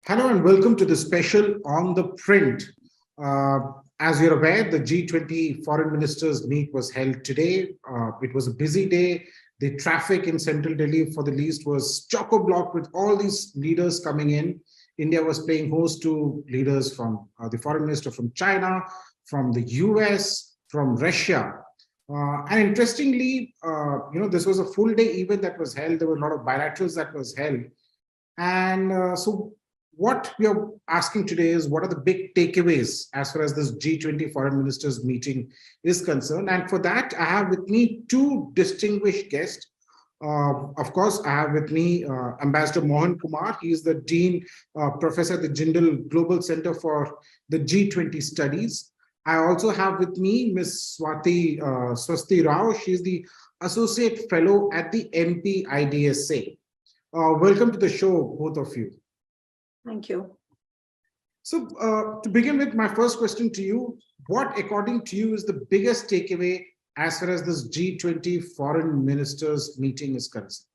Hello and welcome to the special on the print. As you're aware, the G20 foreign ministers meet was held today. It was a busy day. The traffic in central Delhi for the least was chock-a-block with all these leaders coming in. India was playing host to leaders from the foreign minister from China, from the US, from Russia. And interestingly, this was a full day event that was held. There were a lot of bilaterals that was held. And so what we are asking today is what are the big takeaways as far as this G20 foreign ministers meeting is concerned. And for that, I have with me two distinguished guests. Of course, I have with me Ambassador Mohan Kumar. He is the Dean Professor at the Jindal Global Center for the G20 Studies. I also have with me Ms. Swasti Rao. She is the Associate Fellow at the MPIDSA. Welcome to the show, both of you. Thank you. So to begin with, my first question to you, what according to you is the biggest takeaway as far as this G20 foreign ministers meeting is concerned?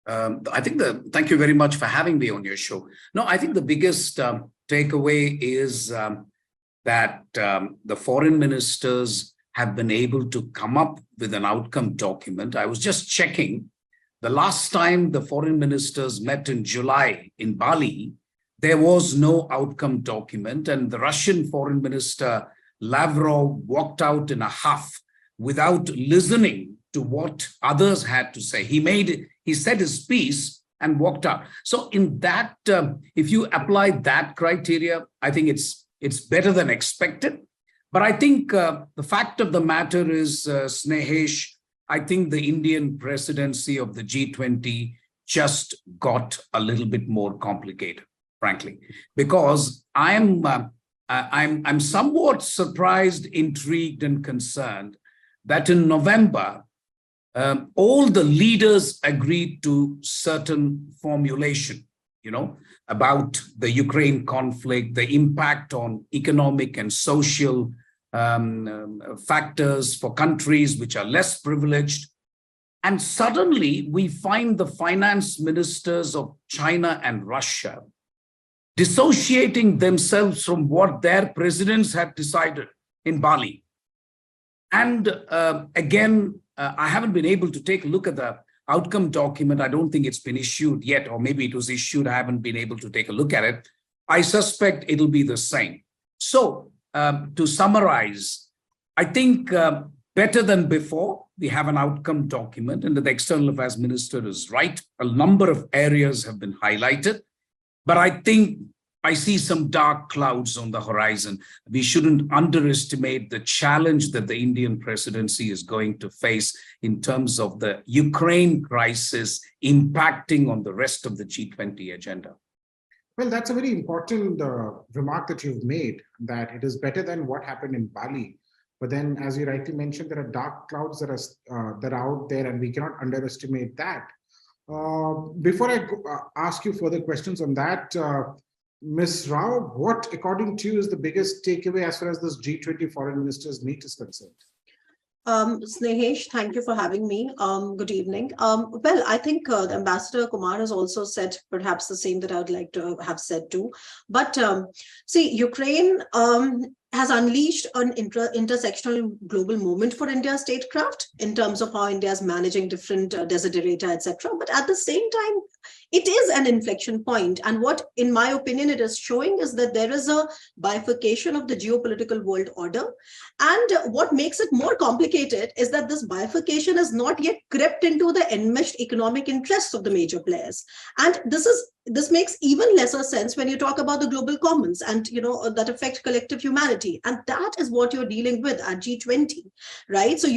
Thank you very much for having me on your show. No, I think the biggest takeaway is that the foreign ministers have been able to come up with an outcome document. I was just checking. The last time the foreign ministers met in July in Bali, there was no outcome document, and the Russian foreign minister Lavrov walked out in a huff without listening to what others had to say. He said his piece and walked out. So in that, if you apply that criteria, I think it's better than expected. But I think the fact of the matter is, Snehesh, I think the Indian presidency of the G20 just got a little bit more complicated, frankly, because I'm somewhat surprised, intrigued, and concerned that in November, all the leaders agreed to certain formulation, about the Ukraine conflict, the impact on economic and social factors for countries which are less privileged. And suddenly we find the finance ministers of China and Russia dissociating themselves from what their presidents had decided in Bali. And again, I haven't been able to take a look at the outcome document. I don't think it's been issued yet, or maybe it was issued. I haven't been able to take a look at it. I suspect it'll be the same. So to summarize, I think better than before, we have an outcome document, and the External Affairs Minister is right. A number of areas have been highlighted, but I think I see some dark clouds on the horizon. We shouldn't underestimate the challenge that the Indian presidency is going to face in terms of the Ukraine crisis impacting on the rest of the G20 agenda. Well, that's a very important remark that you've made, that it is better than what happened in Bali. But then, as you rightly mentioned, there are dark clouds that are out there, and we cannot underestimate that. Before I ask you further questions on that, Ms. Rao, what, according to you, is the biggest takeaway as far as this G20 foreign ministers meet is concerned? Snehesh, thank you for having me. Good evening. Well, I think the Ambassador Kumar has also said perhaps the same that I would like to have said too. But see, Ukraine has unleashed an intersectional global movement for India's statecraft in terms of how India is managing different desiderata, etc. But at the same time, it is an inflection point. And what, in my opinion, it is showing is that there is a bifurcation of the geopolitical world order. And what makes it more complicated is that this bifurcation has not yet crept into the enmeshed economic interests of the major players. And this makes even lesser sense when you talk about the global commons and that affect collective humanity. And that is what you're dealing with at G20, right? So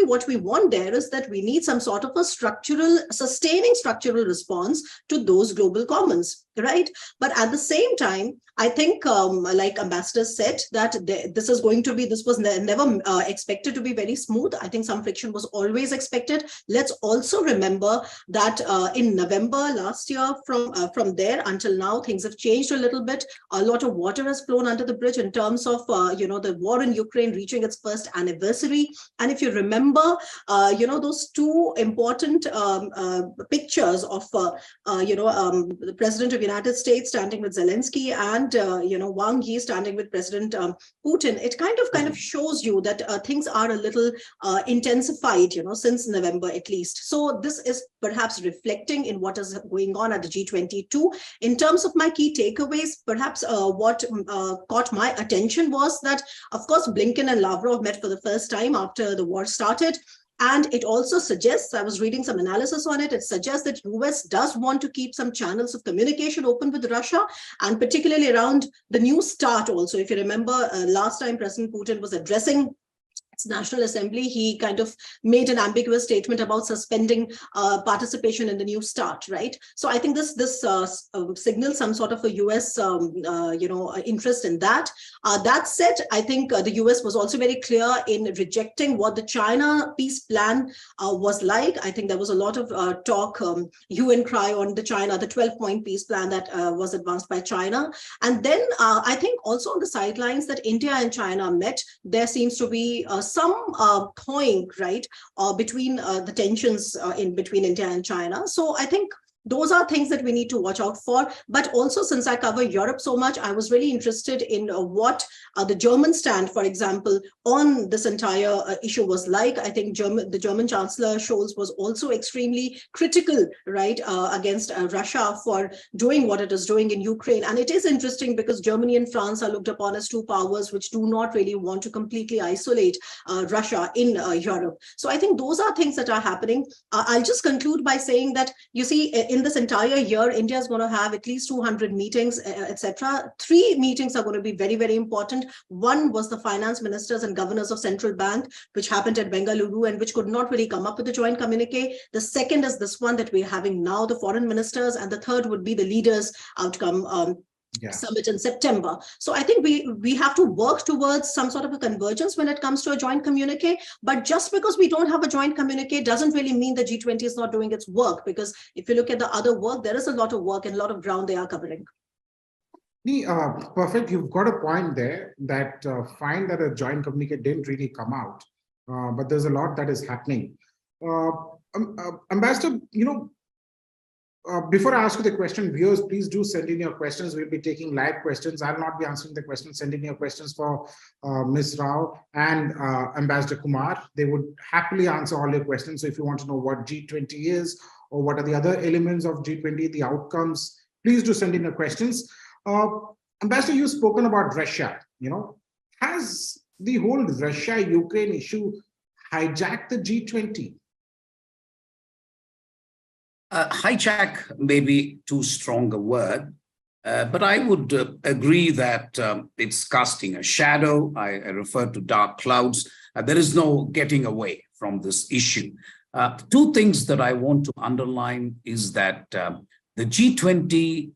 what we want there is that we need some sort of a sustaining structural response to those global commons. right? But at the same time, I think, like Ambassador said, that this was never expected to be very smooth. I think some friction was always expected. Let's also remember that in November last year, from there until now, things have changed a little bit. A lot of water has flown under the bridge in terms of, the war in Ukraine reaching its first anniversary. And if you remember, those two important pictures of, the President of the United States standing with Zelensky and Wang Yi standing with President Putin, it kind of shows you that things are a little intensified, since November at least. So this is perhaps reflecting in what is going on at the G20 too. In terms of my key takeaways, perhaps what caught my attention was that, of course, Blinken and Lavrov met for the first time after the war started. And it also suggests, I was reading some analysis on it, it suggests that US does want to keep some channels of communication open with Russia, and particularly around the New START also. If you remember, last time President Putin was addressing National Assembly, he kind of made an ambiguous statement about suspending participation in the New START, right? So I think this signals some sort of a US, interest in that. That said, I think the US was also very clear in rejecting what the China peace plan was like. I think there was a lot of talk, hue and cry on the 12-point peace plan that was advanced by China. And then I think also on the sidelines that India and China met, there seems to be some thawing, right, between the tensions in between India and China. So I think those are things that we need to watch out for. But also, since I cover Europe so much, I was really interested in what the German stand, for example, on this entire issue was like. I think the German Chancellor Scholz was also extremely critical, right, against Russia for doing what it is doing in Ukraine. And it is interesting because Germany and France are looked upon as two powers which do not really want to completely isolate Russia in Europe. So I think those are things that are happening. I'll just conclude by saying that, you see, in this entire year, India is going to have at least 200 meetings, etc. 3 meetings are going to be very, very important. One was the finance ministers and governors of central bank, which happened at Bengaluru and which could not really come up with a joint communique. The second is this one that we're having now, the foreign ministers, and the third would be the leaders outcome summit in September. So I think we have to work towards some sort of a convergence when it comes to a joint communique. But just because we don't have a joint communique doesn't really mean the G20 is not doing its work, because if you look at the other work, there is a lot of work and a lot of ground they are covering. Perfect. You've got a point there that find that a joint communique didn't really come out, but there's a lot that is happening. Ambassador, before I ask you the question, viewers, please do send in your questions. We'll be taking live questions. I'll not be answering the questions. Send in your questions for Ms. Rao and Ambassador Kumar. They would happily answer all your questions. So if you want to know what G20 is or what are the other elements of G20, the outcomes, please do send in your questions. Ambassador, you've spoken about Russia. Has the whole Russia-Ukraine issue hijacked the G20? Hijack may be too strong a word, but I would agree that it's casting a shadow. I refer to dark clouds. There is no getting away from this issue. 2 things that I want to underline is that the G20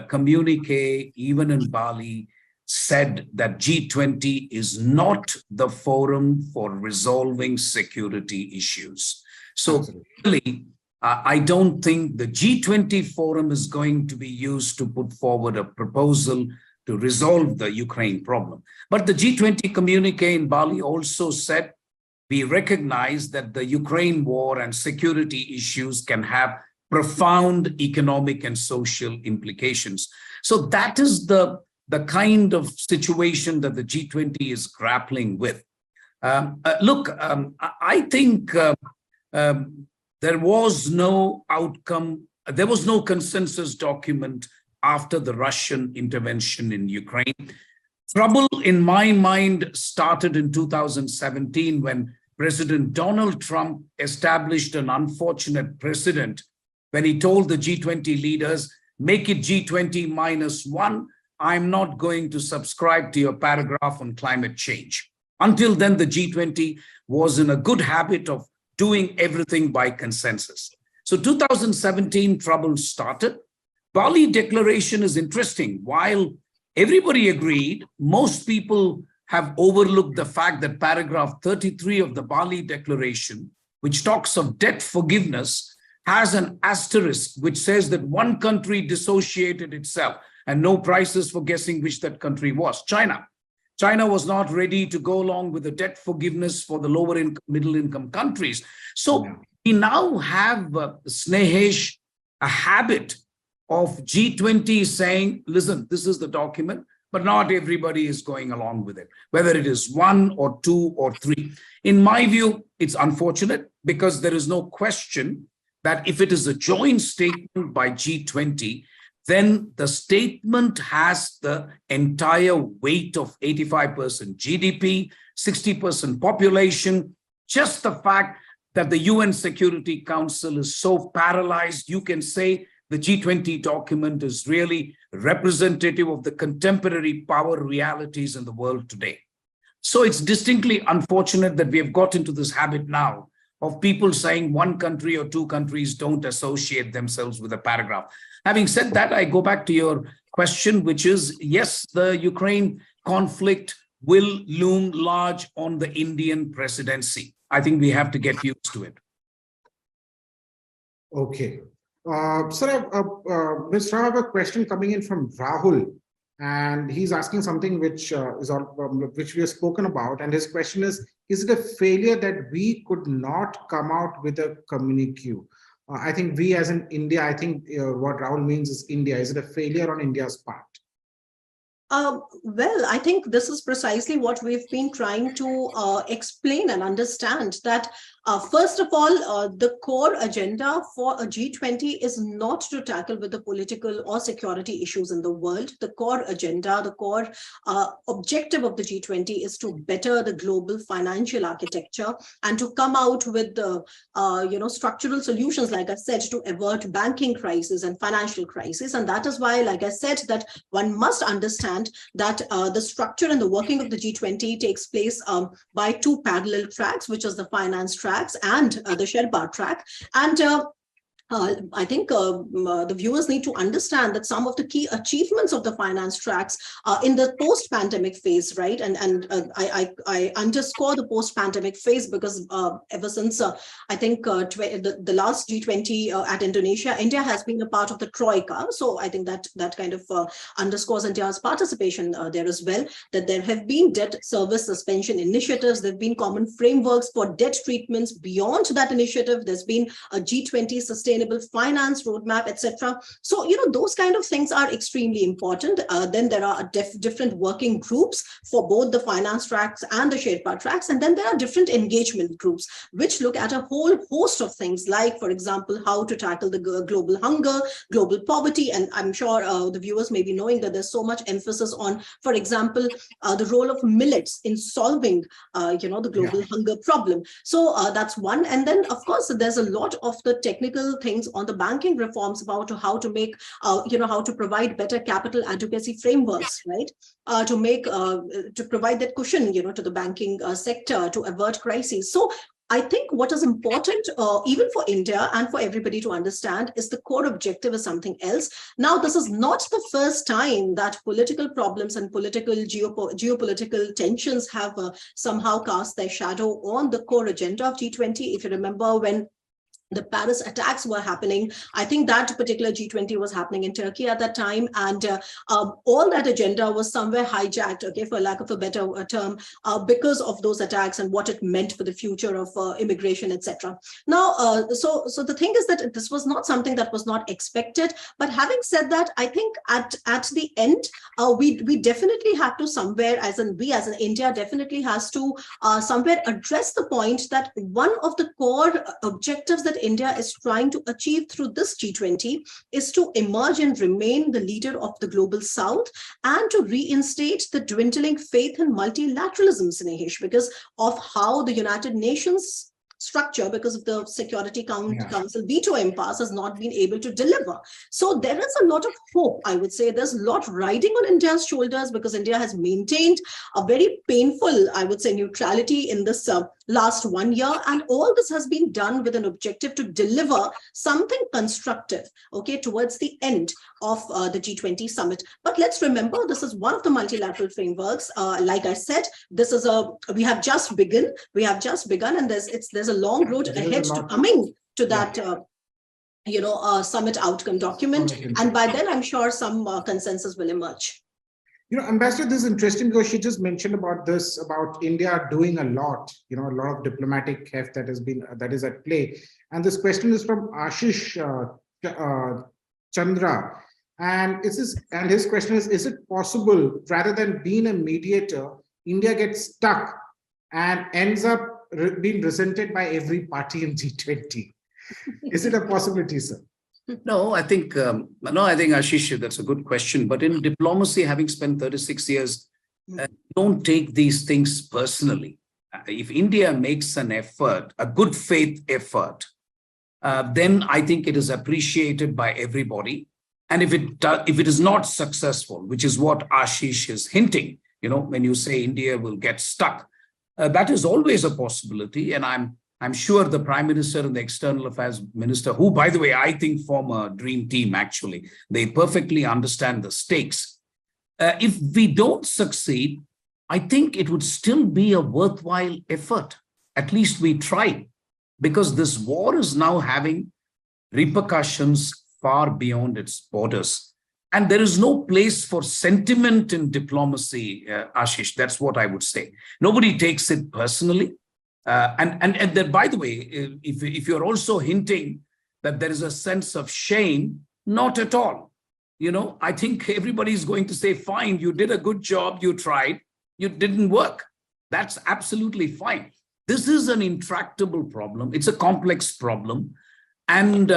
communique, even in Bali, said that G20 is not the forum for resolving security issues. So clearly, I don't think the G20 forum is going to be used to put forward a proposal to resolve the Ukraine problem. But the G20 communique in Bali also said, we recognize that the Ukraine war and security issues can have profound economic and social implications. So that is the kind of situation that the G20 is grappling with. I think there was no outcome, there was no consensus document after the Russian intervention in Ukraine. Trouble, in my mind, started in 2017 when President Donald Trump established an unfortunate precedent when he told the G20 leaders, make it G20 -1. I'm not going to subscribe to your paragraph on climate change. Until then, the G20 was in a good habit of doing everything by consensus. So 2017 trouble started. Bali Declaration is interesting. While everybody agreed, most people have overlooked the fact that paragraph 33 of the Bali Declaration, which talks of debt forgiveness, has an asterisk which says that one country dissociated itself, and no prizes for guessing which that country was: China. China was not ready to go along with the debt forgiveness for the lower income, middle income countries. So we now have, Snehesh, a habit of G20 saying, listen, this is the document, but not everybody is going along with it, whether it is one or two or three. In my view, it's unfortunate, because there is no question that if it is a joint statement by G20, then the statement has the entire weight of 85% GDP, 60% population. Just the fact that the UN Security Council is so paralyzed, you can say the G20 document is really representative of the contemporary power realities in the world today. So it's distinctly unfortunate that we have got into this habit now of people saying one country or two countries don't associate themselves with a paragraph. Having said that, I go back to your question, which is, yes, the Ukraine conflict will loom large on the Indian presidency. I think we have to get used to it. Okay. Sir, Mr. I have a question coming in from Rahul, and he's asking something which which we have spoken about. And his question is it a failure that we could not come out with a communique? I think we, as in India, I think what Rahul means is India. Is it a failure on India's part? Well, I think this is precisely what we've been trying to explain and understand, that first of all, the core agenda for a G20 is not to tackle with the political or security issues in the world. The core agenda, the core objective of the G20 is to better the global financial architecture and to come out with the structural solutions, like I said, to avert banking crisis and financial crisis. And that is why, like I said, that one must understand that the structure and the working of the G20 takes place by two parallel tracks, which is the finance tracks and the Sherpa track. And I think the viewers need to understand that some of the key achievements of the finance tracks in the post-pandemic phase, right? And I underscore the post-pandemic phase because ever since I think the last G20 at Indonesia, India has been a part of the Troika. So I think that kind of underscores India's participation there as well, that there have been debt service suspension initiatives, there have been common frameworks for debt treatments beyond that initiative, there's been a G20 sustainable finance roadmap, etc. So, those kind of things are extremely important. Then there are different working groups for both the finance tracks and the Sherpa tracks. And then there are different engagement groups, which look at a whole host of things, like, for example, how to tackle the global hunger, global poverty. And I'm sure the viewers may be knowing that there's so much emphasis on, for example, the role of millets in solving, the global hunger problem. So that's one. And then, of course, there's a lot of the technical things on the banking reforms about how to make, how to provide better capital adequacy frameworks, right? To provide that cushion, to the banking sector to avert crises. So I think what is important, even for India and for everybody to understand, is the core objective is something else. Now, this is not the first time that political problems and geopolitical tensions have somehow cast their shadow on the core agenda of G20. If you remember, when the Paris attacks were happening, I think that particular G20 was happening in Turkey at that time, and all that agenda was somewhere hijacked, okay, for lack of a better term, because of those attacks and what it meant for the future of immigration, etc. Now, so the thing is that this was not something that was not expected. But having said that, I think at the end, we definitely have to somewhere, as in India, definitely has to somewhere address the point that one of the core objectives that India is trying to achieve through this G20 is to emerge and remain the leader of the global South and to reinstate the dwindling faith in multilateralism, Snehesh, because of how the United Nations structure because of the Security Council veto impasse has not been able to deliver. So there is a lot of hope, I would say. There's a lot riding on India's shoulders because India has maintained a very painful, I would say, neutrality in this last 1 year. And all this has been done with an objective to deliver something constructive, okay, towards the end of the G20 summit. But let's remember, this is one of the multilateral frameworks. Like I said, this is we have just begun, and there's a long road ahead to coming to that summit outcome document. And by then, I'm sure some consensus will emerge. Ambassador, this is interesting because she just mentioned about India doing a lot, a lot of diplomatic heft that is at play. And this question is from Ashish Chandra. And his question is it possible, rather than being a mediator, India gets stuck and ends up being resented by every party in G20? Is it a possibility, sir? No, I think Ashish, that's a good question. But in diplomacy, having spent 36 years, don't take these things personally. If India makes an effort, a good faith effort, then I think it is appreciated by everybody. And if it is not successful, which is what Ashish is hinting, when you say India will get stuck, that is always a possibility. And I'm sure the Prime Minister and the External Affairs Minister, who, by the way, I think form a dream team, actually, they perfectly understand the stakes. If we don't succeed, I think it would still be a worthwhile effort. At least we tried, because this war is now having repercussions far beyond its borders. And there is no place for sentiment in diplomacy, Ashish. That's what I would say. Nobody takes it personally. And then, by the way, if you're also hinting that there is a sense of shame, not at all. I think everybody's going to say, fine, you did a good job, you tried, you didn't work. That's absolutely fine. This is an intractable problem. It's a complex problem. And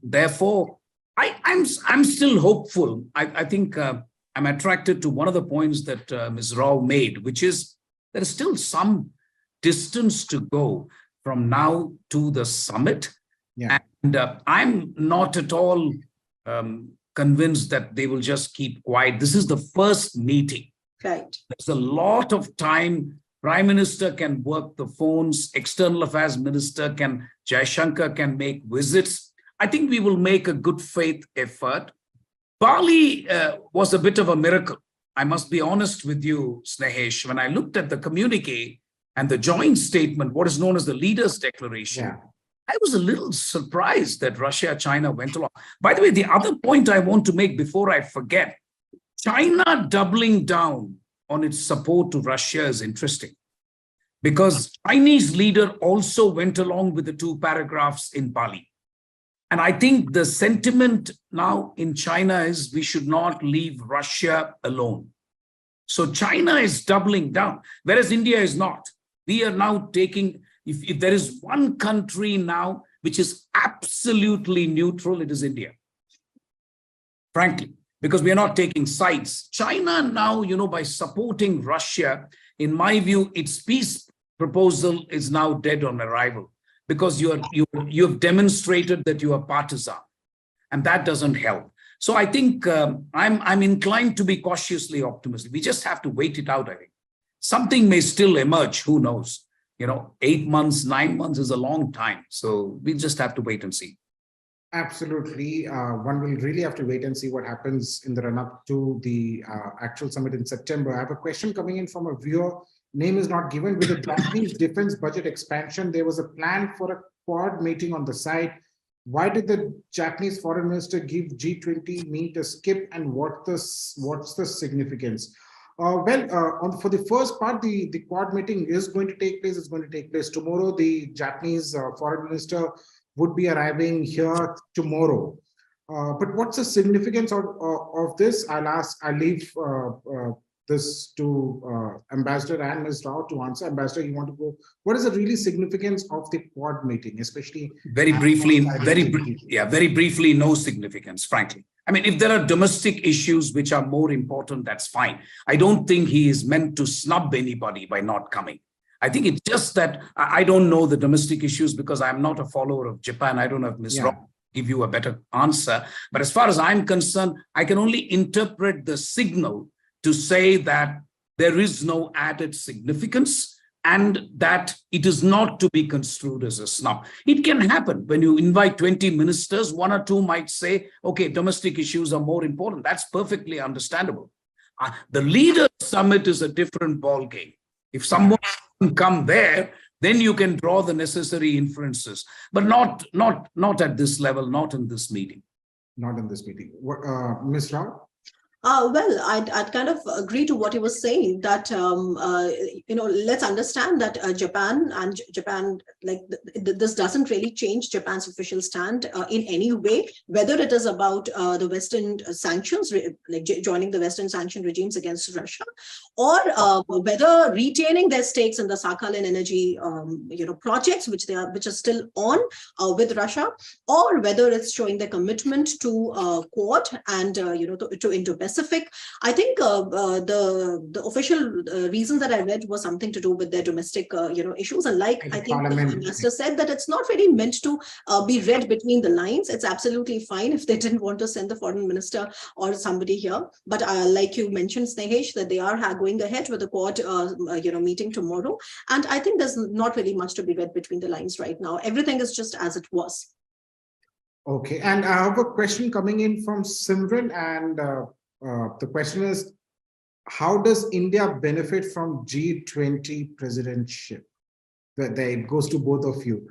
therefore, I'm still hopeful. I think I'm attracted to one of the points that Ms. Rao made, which is there is still some distance to go from now to the summit. Yeah. And I'm not at all convinced that they will just keep quiet. This is the first meeting. Right. There's a lot of time. Prime Minister can work the phones. External Affairs Minister Jaishankar can make visits. I think we will make a good faith effort. Bali was a bit of a miracle. I must be honest with you, Snehesh. When I looked at the communique and the joint statement, what is known as the leaders' declaration, I was a little surprised that Russia, China went along. By the way, the other point I want to make before I forget, China doubling down on its support to Russia is interesting, because Chinese leader also went along with the 2 paragraphs in Bali. And I think the sentiment now in China is we should not leave Russia alone. So China is doubling down, whereas India is not. We are now taking, if there is one country now which is absolutely neutral, it is India. Frankly, because we are not taking sides. China now, by supporting Russia, in my view, its peace proposal is now dead on arrival, because you have demonstrated that you are partisan, and that doesn't help. So I think I'm inclined to be cautiously optimistic. We just have to wait it out, I think. Something may still emerge, who knows? 8 months, 9 months is a long time. So we just have to wait and see. Absolutely. One will really have to wait and see what happens in the run-up to the actual summit in September. I have a question coming in from a viewer. Name is not given. With the Japanese defense budget expansion, there was a plan for a quad meeting on the side. Why did the Japanese foreign minister give G20 meet a skip, and what's the significance? For the first part, the quad meeting is going to take place. It's going to take place tomorrow. The Japanese foreign minister would be arriving here tomorrow. But what's the significance of this? I'll leave this to Ambassador and Ms. Rao to answer. Ambassador, you want to go? What is the really significance of the quad meeting, especially? Very briefly, no significance, frankly. I mean, if there are domestic issues which are more important, that's fine. I don't think he is meant to snub anybody by not coming. I think it's just that I don't know the domestic issues because I'm not a follower of Japan. I don't know if Ms. Rao give you a better answer. But as far as I'm concerned, I can only interpret the signal to say that there is no added significance and that it is not to be construed as a snub. It can happen when you invite 20 ministers, one or two might say, okay, domestic issues are more important. That's perfectly understandable. The leaders summit is a different ballgame. If someone can come there, then you can draw the necessary inferences, but not at this level, not in this meeting. Not in this meeting. Ms. Rao? Well, I'd kind of agree to what he was saying that, let's understand that Japan, like this doesn't really change Japan's official stand in any way, whether it is about the Western sanctions, like joining the Western sanction regimes against Russia, or whether retaining their stakes in the Sakhalin energy, projects, which are still on with Russia, or whether it's showing their commitment to Quad and, to Indo-Pacific. I think the official reasons that I read was something to do with their domestic, issues. And like I think the ambassador said, that it's not really meant to be read between the lines. It's absolutely fine if they didn't want to send the foreign minister or somebody here. But like you mentioned, Snehesh, that they are going ahead with the Quad, meeting tomorrow. And I think there's not really much to be read between the lines right now. Everything is just as it was. Okay, and I have a question coming in from Simran, and the question is, how does India benefit from G20 presidentship? It goes to both of you.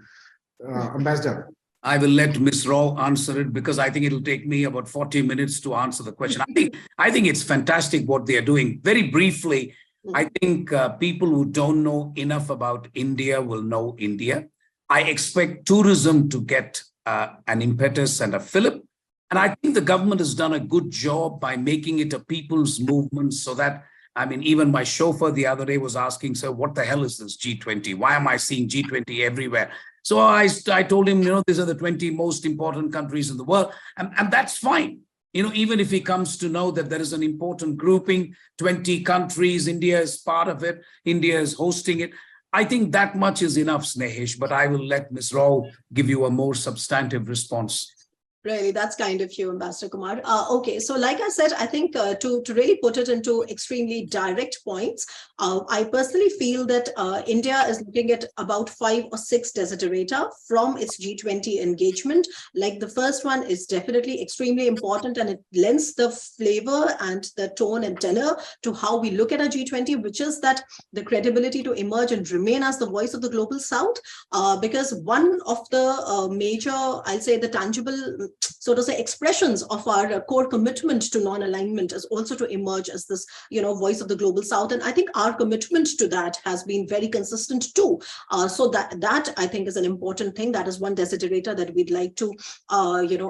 Ambassador. I will let Ms. Rao answer it because I think it'll take me about 40 minutes to answer the question. I think it's fantastic what they are doing. Very briefly, I think people who don't know enough about India will know India. I expect tourism to get an impetus and a fillip. And I think the government has done a good job by making it a people's movement so that, even my chauffeur the other day was asking, so what the hell is this G20? Why am I seeing G20 everywhere? So I told him, these are the 20 most important countries in the world. And that's fine. Even if he comes to know that there is an important grouping, 20 countries, India is part of it, India is hosting it. I think that much is enough, Snehesh, but I will let Ms. Rao give you a more substantive response. Really, that's kind of you, Ambassador Kumar. Okay, so like I said, I think to really put it into extremely direct points, I personally feel that India is looking at about 5 or 6 desiderata from its G20 engagement. Like the first one is definitely extremely important, and it lends the flavor and the tone and tenor to how we look at a G20, which is that the credibility to emerge and remain as the voice of the global South, because one of the major, I'll say the tangible, so to say, expressions of our core commitment to non-alignment is also to emerge as this, voice of the global South. And I think our commitment to that has been very consistent too. So that I think is an important thing. That is one desiderata that we'd like to,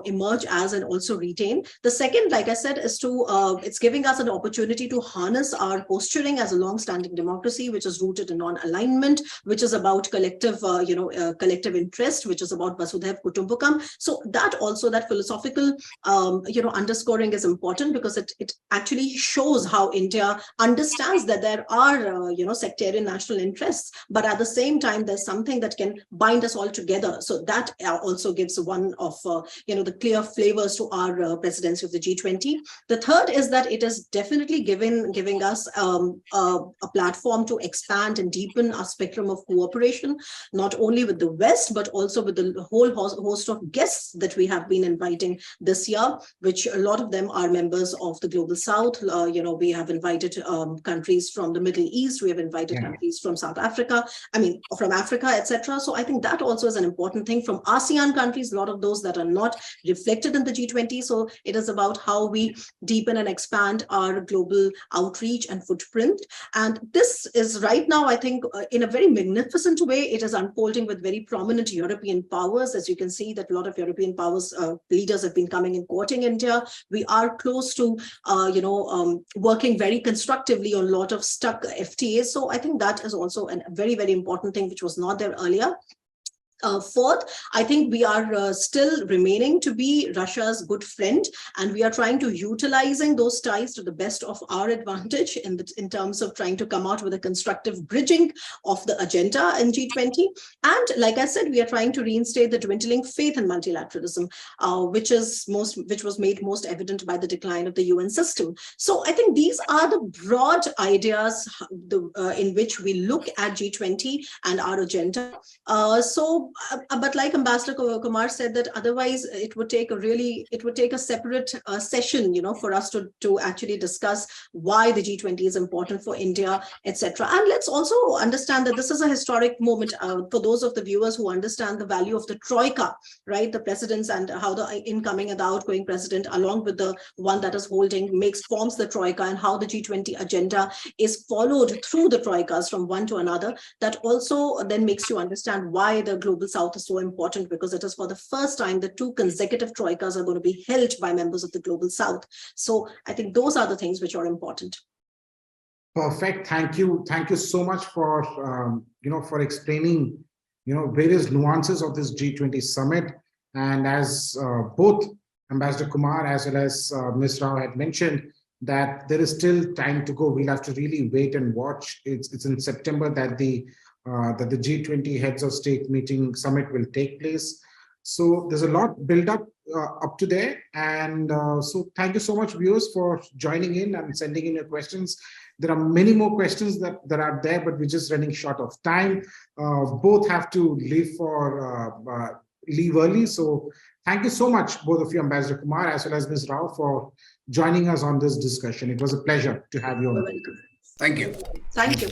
emerge as and also retain. The second, like I said, is to, it's giving us an opportunity to harness our posturing as a long-standing democracy, which is rooted in non-alignment, which is about collective, collective interest, which is about Vasudhaiv Kutumbakam. So that also, that philosophical, underscoring is important because it actually shows how India understands that there are, sectarian national interests, but at the same time, there's something that can bind us all together. So that also gives one of, the clear flavors to our presidency of the G20. The third is that it is definitely giving us a platform to expand and deepen our spectrum of cooperation, not only with the West, but also with the whole host of guests that we have been inviting this year, which a lot of them are members of the Global South. We have invited countries from the Middle East, we have invited countries from South Africa, from Africa, etc. So I think that also is an important thing. From ASEAN countries, a lot of those that are not reflected in the G20. So it is about how we deepen and expand our global outreach and footprint. And this is right now, I think, in a very magnificent way, it is unfolding with very prominent European powers. As you can see, that a lot of European powers leaders have been coming and courting India. We are close to, working very constructively on a lot of stuck FTAs. So I think that is also a very, very important thing, which was not there earlier. Fourth, I think we are still remaining to be Russia's good friend, and we are trying to utilizing those ties to the best of our advantage in terms of trying to come out with a constructive bridging of the agenda in G20. And like I said, we are trying to reinstate the dwindling faith in multilateralism, which was made most evident by the decline of the UN system. So I think these are the broad ideas in which we look at G20 and our agenda. But like Ambassador Kumar said, that otherwise it would take a separate session, for us to actually discuss why the G20 is important for India, etc. And let's also understand that this is a historic moment for those of the viewers who understand the value of the Troika, right? The presidents and how the incoming and the outgoing president, along with the one that is holding, forms the Troika, and how the G20 agenda is followed through the Troikas from one to another. That also then makes you understand why the Global South is so important, because it is for the first time that 2 consecutive Troikas are going to be held by members of the Global South. So I think those are the things which are important. Perfect. Thank you. Thank you so much for, for explaining, various nuances of this G20 summit. And as both Ambassador Kumar as well as Ms. Rao had mentioned, that there is still time to go. We'll have to really wait and watch. It's in September that the G20 heads of state meeting summit will take place. So there's a lot built up to there. And so thank you so much, viewers, for joining in and sending in your questions. There are many more questions that are there, but we're just running short of time. Both have to leave early. So thank you so much, both of you, Ambassador Kumar as well as Ms. Rao, for joining us on this discussion. It was a pleasure to have you on. Thank you. Thank you.